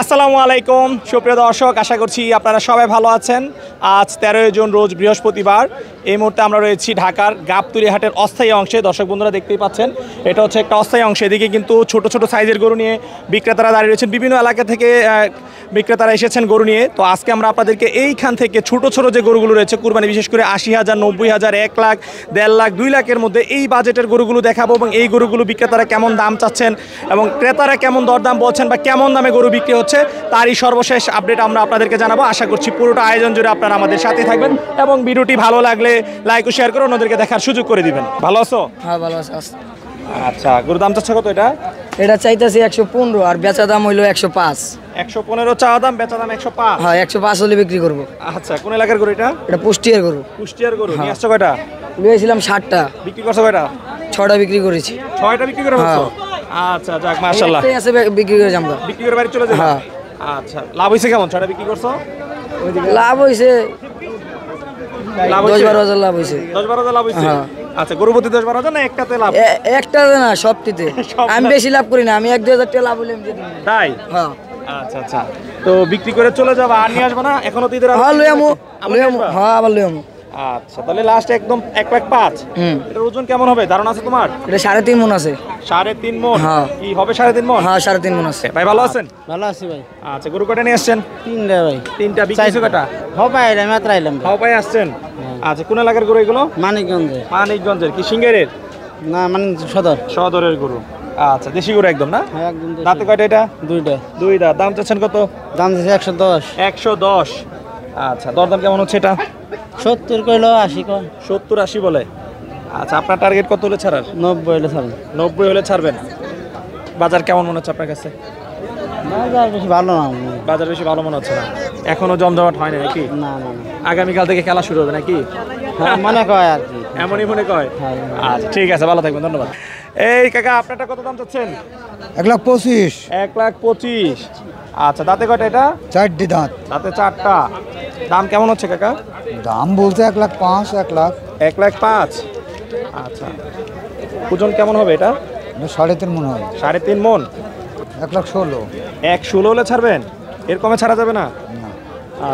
আসসালামু আলাইকুম সুপ্রিয় দর্শক, আশা করছি আপনারা সবাই ভালো আছেন। আজ 13 জুন রোজ বৃহস্পতিবার। এই মুহূর্তে আমরা রয়েছি ঢাকার গাবতলী হাটের অস্থায়ী অংশে। দর্শক বন্ধুরা দেখতেই পাচ্ছেন, এটা হচ্ছে একটা অস্থায়ী অংশ। এদিকে কিন্তু ছোট ছোট সাইজের গরু নিয়ে বিক্রেতারা দাঁড়িয়ে রয়েছেন। বিভিন্ন এলাকা থেকে বিক্রেতারা এসেছেন গরু নিয়ে। তো আজকে আমরা আপনাদেরকে এইখান থেকে ছোট ছোট যে গরুগুলো রয়েছে কুরবানি, বিশেষ করে 80,000, 90,000, 1 লাখ, 1.5 লাখ, 2 লাখের মধ্যে এই বাজেটের গরুগুলো দেখাবো এবং এই গরুগুলো বিক্রেতারা কেমন দাম চাচ্ছেন এবং ক্রেতারা কেমন দরদাম বলছেন বা কেমন দামে গরু বিক্রি হচ্ছে তারই সর্বশেষ আপডেট আমরা আপনাদেরকে জানাবো। আশা করছি পুরোটা আয়োজন জুড়ে আপনারা আমাদের সাথে থাকবেন এবং ভিডিওটি ভালো লাগলে লাইক ও শেয়ার করে অন্যদেরকে দেখার সুযোগ করে দিবেন। ভালো আছো? হ্যাঁ ভালো আছে। আচ্ছা, গরুর দাম চাচ্ছে কত? এটা চাইতেছি 115 আর বেচা দাম হইলো 105। 115 চাওয়া দাম, বেচা দাম 105। হ্যাঁ 105 হলে বিক্রি করবো। আচ্ছা, কোন এলাকার গরু এটা? এটা পুষ্টিয়ার গরু। কুষ্টিয়ার গরু। নিয়ে আসছো কয়টা? নিয়েছিলাম 60টা। বিক্রি করছো কয়টা? 6টা বিক্রি করেছি। 6টা বিক্রি করে ফেলছো? আচ্ছা, যাক মাশাআল্লাহ। একটাই আছে বিক্রি করে আমরা। বিক্রি করে বাড়ি চলে যাবে? হ্যাঁ। আচ্ছা, লাভ হইছে কেমন? 6টা বিক্রি করছো? লাভ হইছে 10-12 হাজার লাভ হইছে। 10-12 হাজার লাভ হইছে? হ্যাঁ। আচ্ছা, গরু প্রতি 10-12 হাজার না একটাতে লাভ? একটাতে না, সবটিতে। আমি বেশি লাভ করি না, আমি 1-2 হাজার টাকা লাভ হইলে আমি দিয়ে দিই। তাই? হ্যাঁ। আচ্ছা আচ্ছা, তো বিক্রি করে চলে যাবা, আর নিয়ে আসবা না? এখনো তো ঈদের হ্যাঁ লইয়ামু। হ্যাঁ আবার লইয়ামু। আচ্ছা, তাহলে লাস্ট একদম 1,05,000। এটার ওজন কেমন হবে ধারণা আছে তোমার? এটা 3.5 মণ আছে। 3.5 মণ? হ্যাঁ। কি হবে 3.5 মণ? হ্যাঁ 3.5 মণ আছে। ভাই ভালো আছেন? ভালো আছি ভাই। আচ্ছা, গরু কয়টা নিয়ে আসছেন? 3টা ভাই। 3টা বিক্রি কয়টা? হবাই এলাম, মাত্র আইলাম ভাই। হাও পাই আসছেন? আচ্ছা, কোন এলাকার গরু এগুলো? মানিকগঞ্জে। মানিকগঞ্জের। কি সিঙ্গারের? না মানে সদর। সদরের গরু। আচ্ছা, দেশি গরু একদম না? হ্যাঁ একদম দেশি। দাঁতে কয়টা এটা? 2টা। 2 দাঁত। দাম চাচ্ছেন কত? দাম দিছে 110। 110। আচ্ছা, দরদাম কেমন হচ্ছে এটা? 70 কইলো, 80 কয়। 70-80 বলে। আচ্ছা, আপনার টার্গেট কত হলে ছাড়ার? 90 হইলো ছাড়েন। 90 হলে ছাড়বেন। বাজার কেমন মনে হচ্ছে আপনার কাছে? বাজার বেশি ভালো না। বাজার বেশি ভালো মনে হচ্ছে না? এখনো জমজমাট হয়নি নাকি? না না না। আগামীকাল থেকে খেলা শুরু হবে নাকি? হ্যাঁ মনে কয় আর কি। এমনই মনে কয়? হ্যাঁ। আচ্ছা, ঠিক আছে, ভালো থাকবেন, ধন্যবাদ। এই কাকা, আপনারটা কত দাম চাচ্ছেন? 1,25,000। 1,25,000। আচ্ছা, দাঁতে কয়টা এটা? 4টি দাঁত। দাঁতে 4টা। দাম কেমন হচ্ছে কাকা? দাম বলতে 1,05,000, 1 লাখ। 1,05,000। আচ্ছা, ওজন কেমন হবে এটা? 3.5 মণ হয়। 3.5 মণ? 1,16,000। 1,16 হলে ছাড়বেন? এর কমে ছাড়া যাবে না?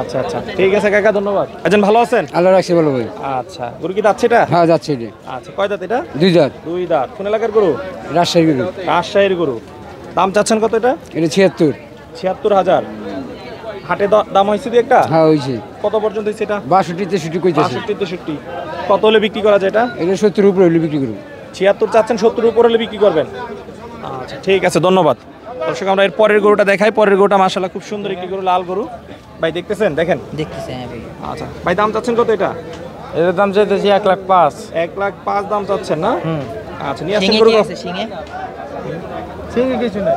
আচ্ছা আচ্ছা, ঠিক আছে কাকা, ধন্যবাদ। আছেন, ভালো আছেন? আল্লাহ রাখছি ভালো ভাই। আচ্ছা, গরু কি যাচ্ছে এটা? হ্যাঁ যাচ্ছে এটি। আচ্ছা, কয় দাঁত এটা? 2 দাঁত। 2 দাঁত। কোন এলাকার গরু? রাজশাহী গরু। রাজশাহীর গরু। দাম চাচ্ছেন কত এটা? এটা 76। 76,000। হাটে দাম হয়েছে কি একটা? হ্যাঁ হয়েছে। কত পর্যন্ত হয়েছে এটা? 62-63 কইতেছে। 62-63। কত হলে বিক্রি করা যায় এটা? এটা 70 উপরে হইলে বিক্রি করব। 76 চাচ্ছেন, 70 উপর হলে বিক্রি করবেন? আচ্ছা, ঠিক আছে, ধন্যবাদ। দর্শক, আমরা এর পরের গরুটা দেখাই। পরের গরুটা মাশাআল্লাহ খুব সুন্দর একটি গরু, লাল গরু। ভাই দেখতেছেন? দেখেন। দেখতেছি আমি। আচ্ছা ভাই, দাম চাচ্ছেন কত এটা? এর দাম চাইতেছি 1,05,000। 1,05,000 দাম চাচ্ছেন না? আচ্ছা, নিয়ে আসেন গরু। সিঙ্গে কিছু না।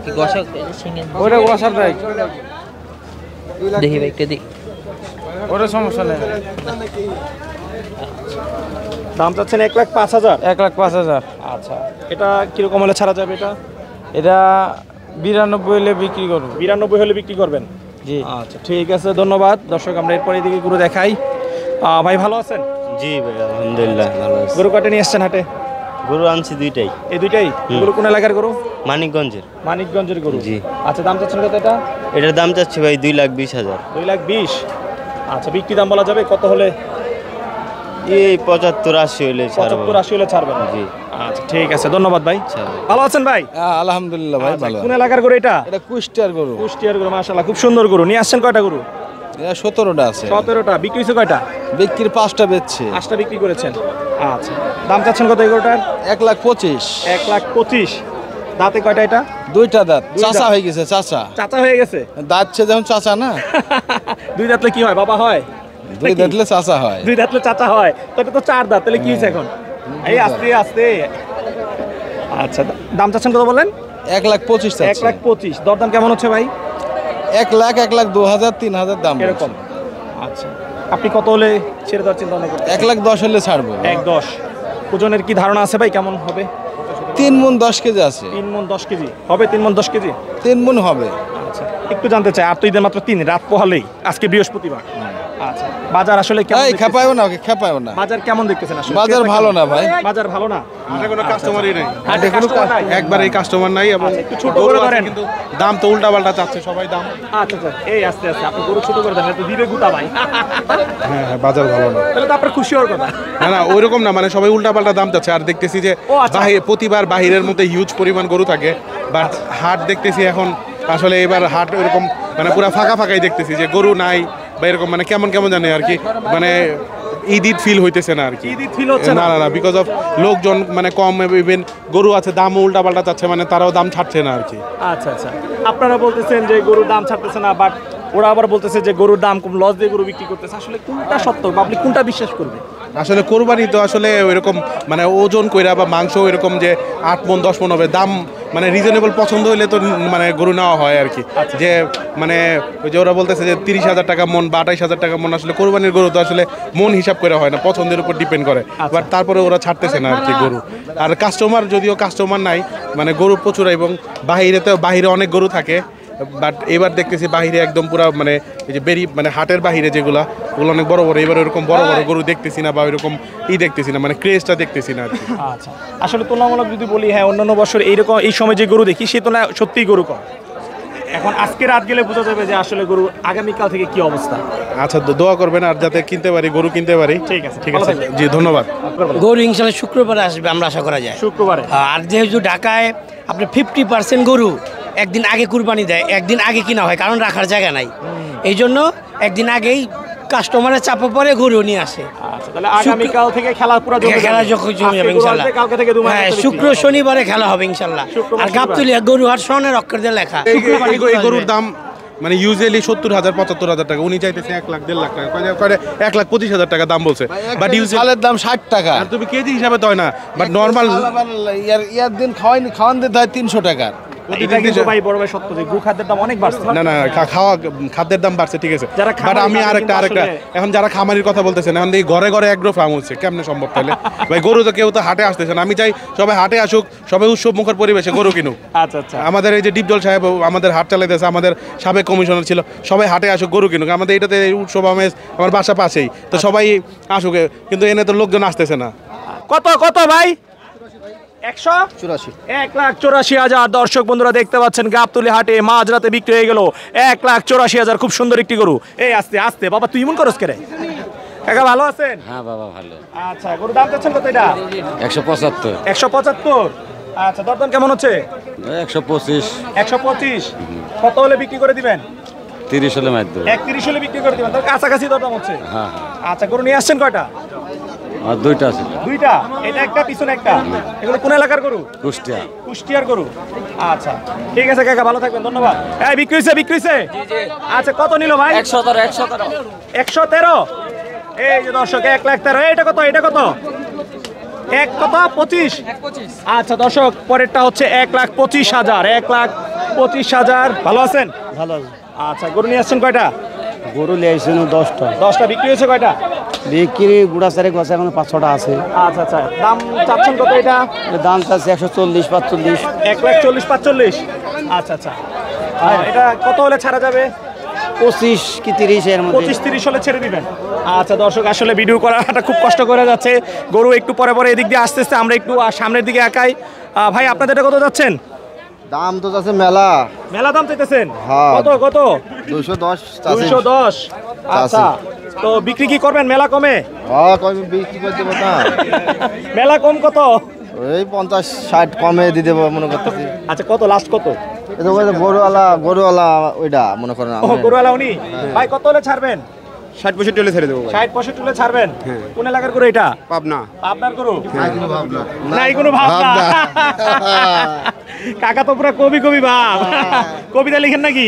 কি গোশক সিঙ্গে? ওটা ওয়াসার ভাই। দেখি ভাই একটু দেখি। ওটা সমস্যা নেই। দাম চাচ্ছেন 1,05,000। 1,05,000। আচ্ছা, এটা কিরকম হলে ছাড়া যাবে এটা? এটা 92 হলে বিক্রি করব। 92 হলে বিক্রি করবেন? জি। আচ্ছা, ঠিক আছে, ধন্যবাদ। দর্শক, আমরা এরপরে এদিকে গরু দেখাই। ভাই ভালো আছেন? জি ভাই, আলহামদুলিল্লাহ ভালো আছি। গরু কয়টা নিয়ে আসছেন হাটে? গরু আনছি 2টাই। এই 2টাই? গরু কোন এলাকার গরু? মানিকগঞ্জের। মানিকগঞ্জের গরু। জি। আচ্ছা, দাম চাচ্ছেন কত এটা? এটার দাম চাচ্ছি ভাই 2,20,000। 2,20,000। আচ্ছা, বিক্রি দাম বলা যাবে কত হলে? এই 75-80 হলে ছাড়বো। 75-80 হলে ছাড়বেন? জি। আচ্ছা, ঠিক আছে, ধন্যবাদ ভাই। আচ্ছা ভাই। ভালো আছেন ভাই? আলহামদুলিল্লাহ ভাই আচ্ছা, ভালো। কোন এলাকার গরু এটা? এটা কুষ্টিয়ার গরু। কুষ্টিয়ার গরু। মাশাআল্লাহ খুব সুন্দর গরু। নিয়ে আসছেন কয়টা গরু? এটা 17টা আছে। 17টা। বিক্রি হয়েছে কয়টা? বিক্রির 5টা বেচছে। 5টা বিক্রি করেছেন। আচ্ছা, দাম চাচ্ছেন কত এই গরুটার? 1,25,000। 1,25,000। দাঁতে কয়টা এটা? 2টা দাঁত। 2 চাচা দাঁত। হয়ে গেছে, চাচা। চাচা হয়ে গেছে? দাঁতছে যেমন চাচা না। 2 দাঁতলে কি হয়? বাবা হয়? 2 দাঁতলে চাচা হয়। 2 দাঁতলে চাচা হয়? তো এটা তো 4 দাঁত। তাহলে কি হয়েছে এখন? এই আস্তে আস্তে। আচ্ছা, দাম চাচ্ছেন কত বলেন? 1,25,000 চাচ্ছে। 1,25,000। দরদাম কেমন হচ্ছে ভাই? 1 লাখ, 1,02,000, 3,000 দাম এরকম। আচ্ছা, আপনি কত হলে ছেড়ে দেওয়ার চিন্তা ভাবনা করছেন? 1,10,000 হলে ছাড়বো। 1,10,000। ওজনের কি ধারণা আছে ভাই, কেমন হবে? 3 মণ 10 কেজি আছে। 3 মণ 10 কেজি হবে? 3 মণ 10 কেজি? 3 মণ হবে। আচ্ছা, একটু জানতে চাই, আর তো ঈদের মাত্র 3 রাত পোহালেই, আজকে বৃহস্পতিবার। আচ্ছা বাজার আসলে কেমন এই দেখতেছেন? খেপায়ও না, ওকে খেপায়ও না। বাজার কেমন দেখতেছেন আসলে? বাজার ক্রেতা ভালো কেমন? না ভাই। বাজার ভালো না। হাটে কোনো কাস্টমারই নেই। হাটে customer নাই? একবার এই কাস্টমার নাই এবং একটু ছোট গরু করে আছে ধরেন। কিন্তু দাম তো উল্টা পাল্টা চাচ্ছে সবাই দাম। আচ্ছা আচ্ছা এই আস্তে আস্তে আপনি গরু ছোট করে দেন তো দিবে গুতা ভাই। হ্যাঁ হ্যাঁ বাজার ভালো না। তাহলে তো আপনার খুশি হওয়ার কথা। না না ওইরকম না, মানে সবাই উল্টা পাল্টা দাম চাচ্ছে। আর দেখতেছি যে ও, আচ্ছা। প্রতিবার বাহিরের মধ্যে হিউজ পরিমাণ গরু থাকে, বাট হাট দেখতেছি এখন আসলে এবার হাট ওইরকম মানে পুরো ফাঁকা ফাঁকাই দেখতেছি, যে গরু নাই বা এরকম মানে কেমন কেমন জানে আর কি, মানে ঈদ ফিল হইতেছে না আর কি। ঈদ ফিল হচ্ছে না না। না না, বিকজ অফ লোকজন মানে কম, ইভেন গরু আছে দামও উল্টা পাল্টা চাচ্ছে, মানে তারাও দাম ছাড়ছে না আর কি। আচ্ছা আচ্ছা আপনারা বলতেছেন যে গরুর দাম ছাড়তেছে না, বাট ওরা আবার বলতেছে যে গরুর দাম কম, লস দিয়ে গরু বিক্রি করতেছে। আসলে কোনটা সত্য বা আপনি কোনটা বিশ্বাস করবেন? আসলে কোরবানি তো আসলে ওইরকম মানে ওজন কইরা বা মাংস এরকম যে 8 মণ 10 মণ হবে, দাম মানে রিজনেবল পছন্দ হইলে তো মানে গরু নেওয়া হয় আর কি। যে মানে ওই যে ওরা বলতেছে যে 30,000 টাকা মণ বা 28,000 টাকা মণ, আসলে কোরবানির গরু তো আসলে মন হিসাব করে হয় না, পছন্দের উপর ডিপেন্ড করে। বাট তারপরে ওরা ছাড়তেছে না আর কি গরু। আর কাস্টমার যদিও কাস্টমার নাই, মানে গরু প্রচুর, এবং বাহিরে অনেক গরু থাকে, বাট এবার দেখতেছি বাহিরে একদম পুরো মানে এই যে মানে হাটের বাহিরে যেগুলো ওগুলো অনেক বড় বড়, এবার এরকম বড় বড় গরু দেখতেছি না বা এরকম দেখতেছি না, মানে ক্রেজটা দেখতেছি না আর কি। আচ্ছা আসলে তুলনামূলক যদি বলি, হ্যাঁ অন্যান্য বছর এইরকম এই সময় যে গরু দেখি সে তুলনায় সত্যিই গরু কম। এখন আজকে রাত গেলে বোঝা যাবে যে আসলে গরু আগামীকাল থেকে কি অবস্থা। আচ্ছা দোয়া করবেন আর যাতে কিনতে পারি, গরু কিনতে পারি। ঠিক আছে, ঠিক ভালো আছে থাকবেন। জি ধন্যবাদ। গরু ইনশাল্লাহ শুক্রবারে আসবে আমরা আশা করা যায়। শুক্রবারে আর যেহেতু ঢাকায় আপনি 50% গরু একদিন আগে কুরবানি দেয়, একদিন আগে কিনা হয়, কারণ রাখার জায়গা নাই। এই জন্য একদিন আগেই কাস্টমারের চাপে পরে গরু নিয়ে আসে। আচ্ছা তাহলে আগামীকাল থেকে খেলা পুরো জমে যাবে। খেলা যখন জমে আজকে যাবে গরু ইনশাল্লাহ। আসবে, কালকে থেকে দুমাস হ্যাঁ, বিক্রি। শুক্র শনিবারে খেলা হবে ইনশাল্লাহ। শুক্রবার, আর গাবতলী গরু হাট স্বর্ণের অক্ষর লেখা। এই গরুর দাম মানে ইউজুয়ালি 70,000 75,000 টাকা, উনি চাইতেছে 1 লাখ 1.5 লাখ টাকা, 1,25,000 টাকা দাম বলছে। বাট চালের দাম 60 টাকা। আর তুমি কেজি হিসাবে তো হয় না, বাট নর্মাল ইয়ার দিন খাওয়ান দিতে হয় 300 টাকার। এটা কিন্তু ভাই বড় ভাই সত্য যে গু খাদ্যের দাম অনেক বাড়ছে। না না খাদ্যের দাম বাড়ছে, ঠিক আছে, যারা বাট খামারি আমি তাদের আরেকটা কিন্তু আসলে- এখন যারা খামারির কথা বলতেছেন, এখন এই ঘরে ঘরে এগ্রো ফার্ম হচ্ছে, কেমনে সম্ভব তাহলে? ভাই গরু তো কেউ তো হাটে আসতেছে না। আমি চাই সবাই হাটে আসুক, সবাই উৎসব মুখর পরিবেশে গরু কিনুক। আচ্ছা আচ্ছা আমাদের এই যে ডিপজল সাহেব আমাদের হাট চালাইতেছে, আমাদের সাবেক কমিশনার ছিল, সবাই হাটে আসুক, গরু কিনুক। আমাদের এটাতে এই উৎসব আমেজ আমার বাসা পাশেই, তো সবাই আসুক, কিন্তু এনে তো লোকজন আসতেছে না। কত কত ভাই? 1,84,000 দর্শক বন্ধুরা দেখতে পাচ্ছেন গাবতলী হাটে মাঝরাতে বিক্রি হয়ে গেল 1,84,000। খুব সুন্দর একটি গরু। এই আস্তে আস্তে বাবা, তুই এমন করস কেরে? কাকা ভালো আছেন? হ্যাঁ বাবা ভালো। আচ্ছা গরু দাম চাচ্ছেন কত এটা? 175, 175। আচ্ছা দরদাম কেমন হচ্ছে? 125, 125। কত হলে বিক্রি করে দিবেন? 30 হলে মার দেবো। 1,30 হলে বিক্রি করে দিবেন, তার কাছাকাছি দরদাম হচ্ছে। হ্যাঁ আচ্ছা গরু নিয়ে আসছেন কয়টা? আর 2টা আছে। দুইটা, এটা একটা পিছনে একটা। এগুলো কোন এলাকার গরু? কুষ্টিয়া। কুষ্টিয়ার গরু। আচ্ছা ঠিক আছে কাকা, ভালো থাকবেন, ধন্যবাদ। এই বিক্রি হইছে? আচ্ছা কত নিল ভাই? 113। এই যে দর্শক 1,13,000। এটা কত? কত? 25। আচ্ছা দর্শক পরেরটা হচ্ছে 1,25,000। 1,25,000। ভালো আছেন? ভালো আচ্ছা গরু নিয়ে আসছেন কয়টা? গরু লিয়েছেন 10টা, 10টা। বিক্রি হয়েছে কয়টা? বিক্রি বুড়া সারে গছে এখন 5-6টা আছে। আচ্ছা আচ্ছা দাম চাচ্ছেন কত এটা? দাম চাচ্ছে 140-45। 1,40,45। আচ্ছা আচ্ছা এটা কত হলে ছাড়া যাবে? 25 কি 30 এর মধ্যে। 25-30 হলে ছেড়ে দিবেন। আচ্ছা দর্শক আসলে ভিডিও করাটা খুব কষ্ট করে যাচ্ছে, গরু একটু পরে পরে এদিক দিয়ে আস্তে আস্তে আমরা একটু সামনের দিকে একাই। ভাই আপনাদের এটা কত যাচ্ছেন? দাম তো যাচ্ছে মেলা মেলা দাম চাইতেছেন? হ্যাঁ। কত? 210 210। আচ্ছা তো বিক্রি কি করবেন মেলা কমে? হ্যাঁ কই বিক্রি করে দেব না, মেলা কম কত? ওই 50-60 কমে দিয়ে দেব মনে করতেছি। আচ্ছা কত লাস্ট কত? এটা ওই গরুওয়ালা ওইটা মনে করেন। ও গরুওয়ালা উনি। ভাই কত হলে ছাড়বেন? 60-65 হলে ছেড়ে দেবো। 60-65 হলে ছাড়বেন? কোন এলাকার গরু এটা? পাবনা। আপনার গরু? নাই কোনো ভাব না। কাকা তো পুরো কবি ভাব, কবিতা লিখেন নাকি?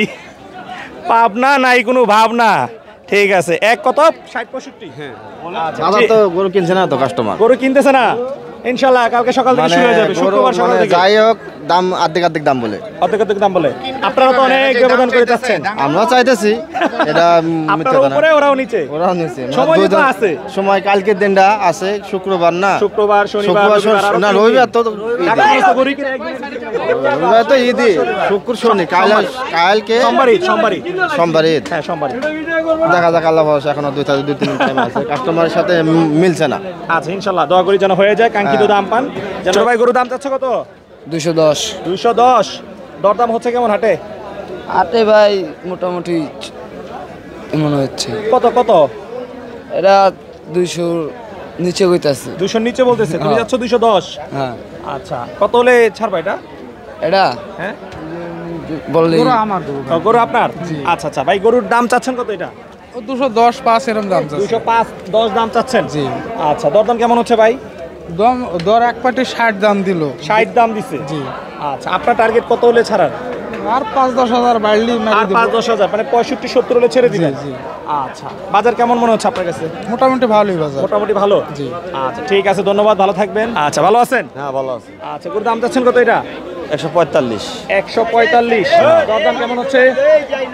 পাবনা নাই কোনো ভাব না। ঠিক আছে, এক কত? 60-65। আচ্ছা, দাদা তো গরু কিনছে না তো কাস্টমার, গরু কিনতেছে না। ইনশাল্লাহ কালকে সকাল থেকে শুরু হয়ে যাবে, শুক্রবার সকাল থেকে। যাই হোক দাম অর্ধেক দাম বলে, অর্ধেক দাম বলে। আপনারা তো অনেক ব্যবধান করে যাচ্ছেন। আমরা চাইতেছি এটা আপনারা উপরে ওরাও নিচে। ওরাও নিচে সময় তো আছে। সময় কালকের দিনটা আছে শুক্রবার না, শুক্রবার শনিবার না রবিবার তো কাকা তো গরু কিনে একদিন রবিবার তো ঈদই, শুক্র শনি কালকে সোমবার ঈদ। সোমবার ঈদ। হ্যাঁ সোমবার ঈদ। দেখা যাক আল্লাহ ভরসা, এখনো দুই তিন টাইম আছে, কাস্টমারের সাথে মিলছে না। আচ্ছা ইনশাল্লাহ দোয়া করি যেন হয়ে যায়, কাঙ্ক্ষিত দাম পান। ছোট ভাই গরুর দাম চাচ্ছে কত? 210। 210। দরদাম হচ্ছে কেমন হাটে? হাটে ভাই মোটামুটি মনে হচ্ছে কত কত? এরা 200 নিচে কইতাছে। 200 নিচে বলতেছে, তুমি যাচ্ছ 210। হ্যাঁ আচ্ছা কত হলে ছাড়বা এটা? এটা হ্যাঁ বললে ও, গরু আপনার? আচ্ছা আচ্ছা ভাই গরুর দাম চাচ্ছেন কত এটা? 210 5 এরকম দাম 205 10 দাম চাচ্ছেন? জি। আচ্ছা দরদাম কেমন হচ্ছে ভাই? দর এক পাটি 60 দাম দিল। 60 দাম দিছে? জি। আচ্ছা আপনার টার্গেট কত হলে ছাড়ার? আর 5-10 হাজার বাড়লি আর 5-10 হাজার, মানে 65-70 হলে ছেড়ে দিবেন? আচ্ছা বাজার কেমন মনে হচ্ছে আপনার কাছে? মোটামুটি ভালোই বাজার। মোটামুটি ভালো। জি। আচ্ছা ঠিক আছে, ধন্যবাদ, ভালো থাকবেন। আচ্ছা ভালো আছেন? হ্যাঁ ভালো আছে। আচ্ছা গরুর দাম চাচ্ছেন কত এটা? 145, 145। দরদাম কেমন হচ্ছে?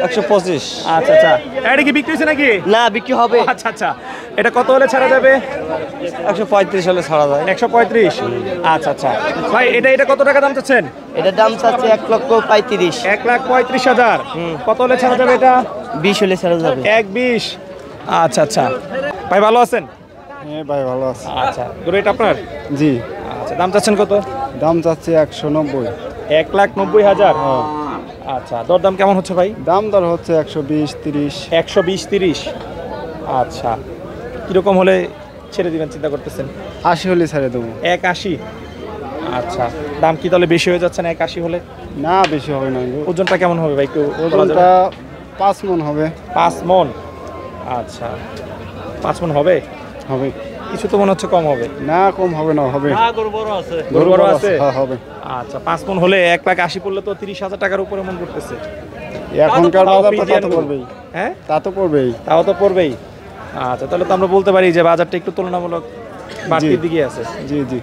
125। আচ্ছা আচ্ছা এটা কি বিক্রি হয়েছে নাকি? না, বিক্রি হবে। আচ্ছা আচ্ছা এটা কত হলে ছাড়া যাবে? 135 হলে ছাড়া যায়। 135। আচ্ছা আচ্ছা ভাই এটা কত টাকা দাম চাচ্ছেন? এটার দাম চাচ্ছে 1,35,000। 1,35,000। কত হলে ছাড়া যাবে এটা? 20 হলে ছাড়া যাবে। 1,20। আচ্ছা আচ্ছা ভাই ভালো আছেন? হ্যাঁ ভাই ভালো আছে। আচ্ছা গরু এটা আপনার? জি। আচ্ছা দাম চাচ্ছেন কত? দাম চাচ্ছে 190। 1,90,000। আচ্ছা দরদাম কেমন হচ্ছে ভাই? দাম দর হচ্ছে 120-30। 120-30। আচ্ছা কিরকম হলে ছেড়ে দিবেন চিন্তা করতেছেন? 80 হলে ছেড়ে দেবো। 1,80। আচ্ছা দাম কি তাহলে বেশি হয়ে যাচ্ছে না 1,80 হলে? না, বেশি হবে না। ওজনটা কেমন হবে ভাই একটু বলা যাবে? ওজনটা 5 মণ হবে। 5 মণ। আচ্ছা 5 মণ হবে? হবে। কিছু তো মনে হচ্ছে কম হবে। না, কম হবে না, হবে। গরু বড় আছে? হ্যাঁ হবে। আচ্ছা 5 মণ হলে 1,80,000 পড়লে তো 30,000 টাকার উপরে মন করতেছে। এখনকার বাজার তো তা Friesian তো গরু। পড়বেই। হ্যাঁ তা তো পড়বেই। তাও তো পড়বেই। আচ্ছা তাহলে তো আমরা বলতে পারি যে বাজারটা একটু তুলনামূলক বাড়তির দিকে আছে। জি জি।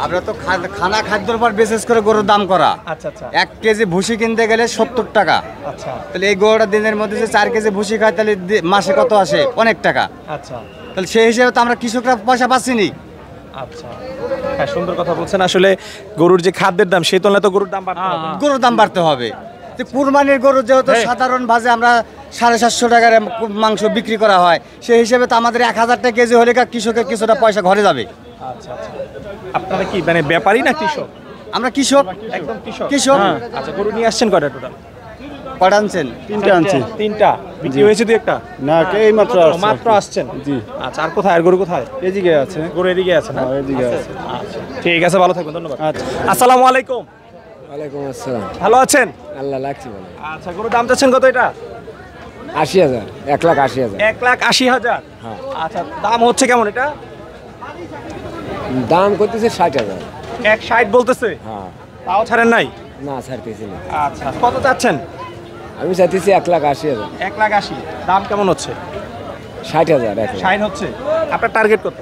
আমরা তো খানা খাদ্যের উপর বিশেষ করে গরুর দাম করা। আচ্ছা আচ্ছা 1 কেজি ভুসি কিনতে গেলে 70 টাকা। আচ্ছা তাহলে এই গরুটা দিনের মধ্যে যে 4 কেজি ভুসি খায়, তাহলে মাসে কত আসে? অনেক টাকা। আচ্ছা তাহলে সেই হিসেবে তো আমরা কৃষকরা পয়সা পাচ্ছি নি। আচ্ছা হ্যাঁ সুন্দর কথা বলছেন। আসলে গরুর যে খাদ্যের দাম সেই তুলনায় তো গরুর দাম বাড়তে হবে। গরুর দাম বাড়তে হবে। যে কুরবানির গরু যেহেতু সাধারণ ভাবে আমরা 750 টাকার মাংস বিক্রি করা হয়, সেই হিসেবে তো আমাদের 1,000 টাকা কেজি হলে কৃষকের কিছুটা পয়সা ঘরে যাবে। আচ্ছা আচ্ছা আপনারা কি মানে ব্যাপারী না কৃষক? আমরা কৃষক। একদম কৃষক। কৃষক। আচ্ছা গরু নিয়ে আসছেন কয়টা টোটাল? কটা আনছেন? 3টা আনছি। 3টা বিক্রি হয়েছে দুই একটা? না, এই মাত্র আসছে। মাত্র আসছেন? জি। আচ্ছা আর কোথায়? আর গরু কোথায়? এদিকে আছে। গরু এদিকে আছে না? হ্যাঁ, এদিকে আছে। আচ্ছা ঠিক আছে, ভালো থাকবেন, ধন্যবাদ। আচ্ছা। আসসালামু আলাইকুম। ওয়ালাইকুম আসসালাম। ভালো আছেন? আল্লাহ লাগছে বলে। আচ্ছা গরুর দাম চাচ্ছেন কত এটা? 80,000। 1,80,000। 1,80,000। আচ্ছা দাম হচ্ছে কেমন এটা? দাম করতেছে 60,000। 1,60 বলতেছে? হ্যাঁ। তাও ছাড়েন নাই? না, ছাড়তেছি না। আচ্ছা কত চাচ্ছেন? আমি চাইতেছি 1,80,000। 1,80,000। দাম কেমন হচ্ছে? 60,000। 60 হচ্ছে। আপনার টার্গেট কত?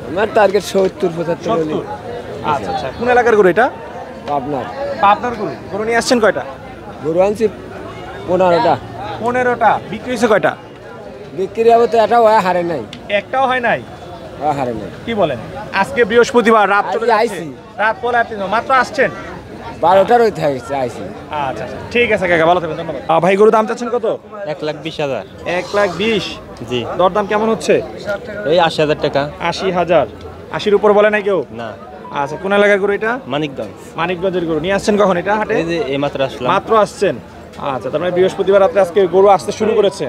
আমার টার্গেট 70-75 হলে। 70। আচ্ছা আচ্ছা কোন এলাকার গরু এটা? আপনার আপনার গরু? গরু নিয়ে আসছেন কয়টা? গরু আনছি 15টা। 15টা। বিক্রি হয়েছে কয়টা? বিক্রি হবে তো এটাও হারে নাই। একটাও হয় নাই? হারে নাই। কি বলেন? আজকে বৃহস্পতিবার, রাত চলে আজকে যাচ্ছে। আইছি। রাত পরে আপনি মাত্র আসছেন? 12টার ওই থাকছে আইছি। আচ্ছা আচ্ছা ঠিক আছে কাকা, ভালো থাকবেন, ধন্যবাদ। ভাই গরু দাম চাচ্ছেন কত? 1,20,000। 1,20,000। জি। দরদাম কেমন হচ্ছে? এই 80,000 টাকা। 80,000। 80-র উপর বলে নাই কেউ? না। আচ্ছা কোন এলাকার গরু এটা? মানিকগঞ্জ। মানিকগঞ্জের গরু নিয়ে আসছেন কখন এটা হাটে? এই যে এই মাত্র আসলাম। মাত্র আসছেন। আচ্ছা তার মানে বৃহস্পতিবার রাত্রে আজকে গরু আসতে শুরু করেছে।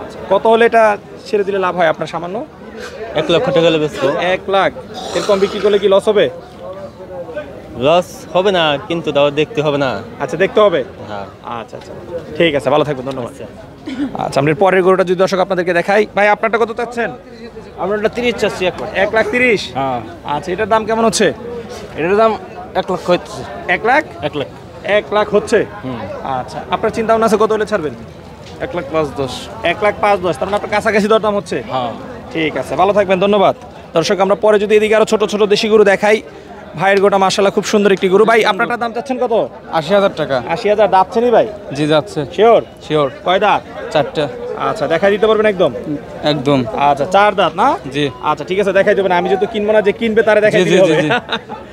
আচ্ছা কত হলে এটা ছেড়ে দিলে লাভ হয় আপনার? সামান্য 1 লক্ষ টাকা হলে বেচবো। 1 লাখ। এরকম বিক্রি করলে কি লস হবে? লস হবে না, কিন্তু তাও দেখতে হবে না। আচ্ছা দেখতে হবে। হ্যাঁ। আচ্ছা আচ্ছা ঠিক আছে, ভালো থাকবেন, ধন্যবাদ। আচ্ছা আমরা পরের গরুটা যদি দর্শক আপনাদেরকে দেখাই। ভাই আপনারটা কত চাচ্ছেন? আমরা 30 চাচ্ছি। 1,30,000। হ্যাঁ। আচ্ছা এটার দাম কেমন হচ্ছে? এটার দাম 1 লক্ষ হচ্ছে। 1 লাখ? 1 লাখ। 1 লাখ হচ্ছে। আচ্ছা আপনার চিন্তা ভাবনা আছে কত হলে ছাড়বেন? 1,05,10,000। 1,05,10,000। তার মানে আপনার কাছাকাছি দরদাম হচ্ছে। হ্যাঁ। ঠিক আছে, ভালো থাকবেন, ধন্যবাদ। দর্শক আমরা পরে যদি এদিকে আরো ছোট ছোট দেশি গরু দেখাই। ভাইয়ের গোটা মাশাআল্লাহ খুব সুন্দর একটি গরু। ভাই আপনারটা দাম চাচ্ছেন কত? 80,000 টাকা। 80,000। দাঁতছেনই ভাই? জি যাচ্ছে। শিওর? শিওর। কয় দাঁত? 4টা। আচ্ছা দেখাই দিতে পারবেন একদম? একদম। আচ্ছা 4 দাঁত না? জি। আচ্ছা ঠিক আছে দেখাই দেবেন, আমি যেহেতু কিনবো না, যে কিনবে তারে দেখাই জি, দিতে জি, হবে। জি,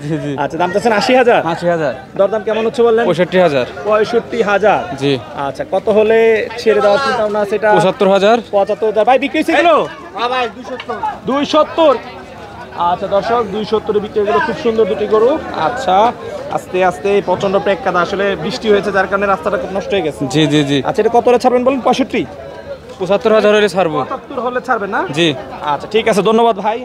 জি, জি। আচ্ছা দাম চাচ্ছেন 80,000? 80,000। দরদাম কেমন হচ্ছে বললেন? 65,000। 65,000। জি। আচ্ছা কত হলে ছেড়ে দেওয়ার চিন্তা ভাবনা আছে এটা? 75,000। 75,000 ভাই বিক্রি হয়েছে এগুলো? 270। আচ্ছা দর্শক 270 বিক্রি হয়ে গেল, খুব সুন্দর দুটি গরু। আচ্ছা আস্তে আস্তে প্রচন্ড প্রেক্ষাত, আসলে বৃষ্টি হয়েছে যার কারণে রাস্তাটা খুব নষ্ট হয়ে গেছে। জি জি জি। আচ্ছা এটা কত হলে ছাড়বেন বলেন? 65। 75,000 হলে ছাড়বো। 75 হলে ছাড়বেন না? জি। আচ্ছা ঠিক আছে, ধন্যবাদ ভাই।